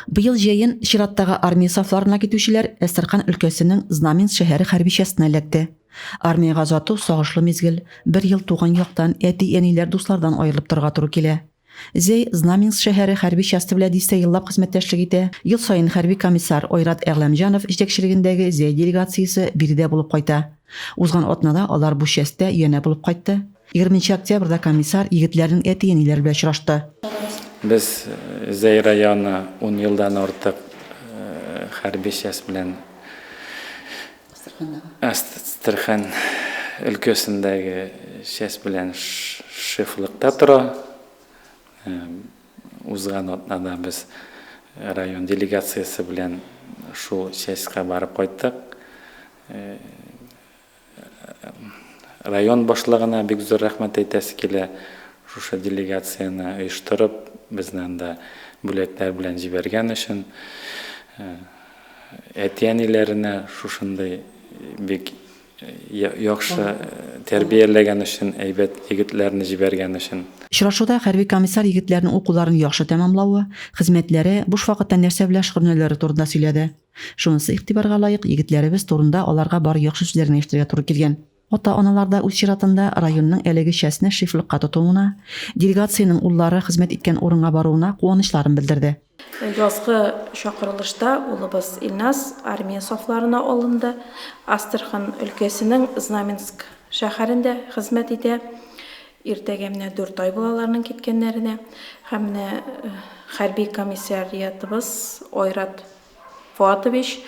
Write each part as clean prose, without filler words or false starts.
Быел җәен чираттагы армия сафларына китүчеләр Әстерхан өлкәсенең Знаменск шәһәре хәрби частына эләкте. Армияга озату сагышлы мизгел, 1 ел туган яктан әти-әниләр дуслардан аерылып торырга туры килә. Зәй Знаменск шәһәре хәрби часты белән дистә еллап хезмәттәшлек итә. Ел саен хәрби комиссар Ойрат Әгъләмҗанов җитәкчелегендәге Зәй делегациясе биредә булып кайта. Узган атнада алар бу частьтә янә булып кайтты. 20 октябрьдә комиссар егетләрнең әти-әниләре белән очрашты. Biz Zey rayonu 10 yıldan artık harbiy часть bilen Әстерхан өлкәсендәге часть bilen шефлыкта тора. Узган атнада biz район делегациясе bilen шу частька барып кайттык. Район башлыгына бик зур рәхмәт әйтәсе килә. Шушы делегацияны оештырып, безнең дә бүләкләр белән җибәргән өчен, әти-әниләренә шушындай бик яхшы тәрбияләгән өчен, әйбәт егетләрне җибәргән өчен. Очрашуда хәрби комиссар егетләрнең укуларын яхшы тәмамлавы, хезмәтләре, буш вакытта нәрсә белән шөгыльләнүләре турында сөйләде. Шунысы игътибарга лаек, егетләребез турында аларга бар яхшы сүзләрне ишетергә туры килгән. Ата-аналарда үз чиратында районның әлеге частьне шифрлыкка тотуына, делегацияның уллары хезмәт иткән урынга баруына куанычларын белдерде. Язгы чакырылышта улыбыз Илназ армия сафларына алынды. Әстерхан өлкәсенең Знаменск шәһәрендә хезмәт итә. Иртәгә менә 4 ай булаларның киткәннәренә һәм менә хәрби комиссариятыбыз Ойрат Фуатович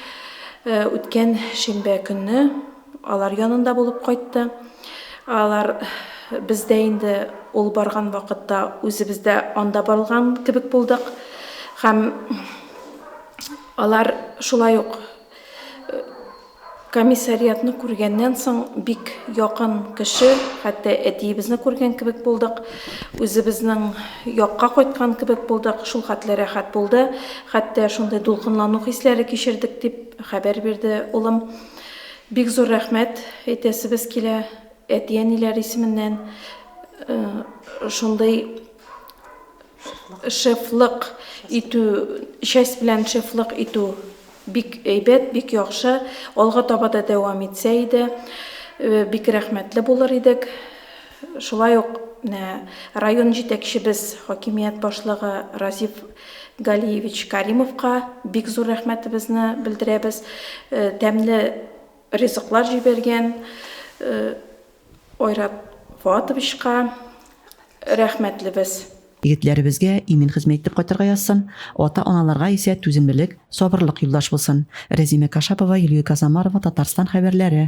үткән шимбә көнне алар янында булып кайтты. Алар бездә инде ул барган вакытта үзебездә анда барылган кебек булдык. Һәм алар шулай ук комиссариатны күргәннән соң бик якын кеше, хәтта әтиебезне күргән кебек булдык. Үзебезнең якка кайткан кебек булдык. Шул хәтле рәхәт булды. Хәтта шундый дулкынлану хисләре кичердек дип хәбәр бирде улым. Бик зур рәхмәт әйтәсебез килә әти-әниләр исеменнән. Шундый шефлык итү, часть белән шефлык итү бик әйбәт, бик яхшы. Алга таба да дәвам итсә иде, бик рәхмәтле булыр идек. Шулай ук район җитәкчебез, хакимият башлыгы Разиф Галиевич Каримовка бик зур рәхмәтебезне белдерәбез. Тәмле ризыклар җибәргән Ойрат Фуатовичка рәхмәтлебез. Егетләребезгә имин хезмәт итеп кайтырга язсын, ата-аналарга исә түземлелек, сабырлык юлдаш булсын. Рәзимә Кашапова, Юлия Казамарова, Татарстан хәбәрләре.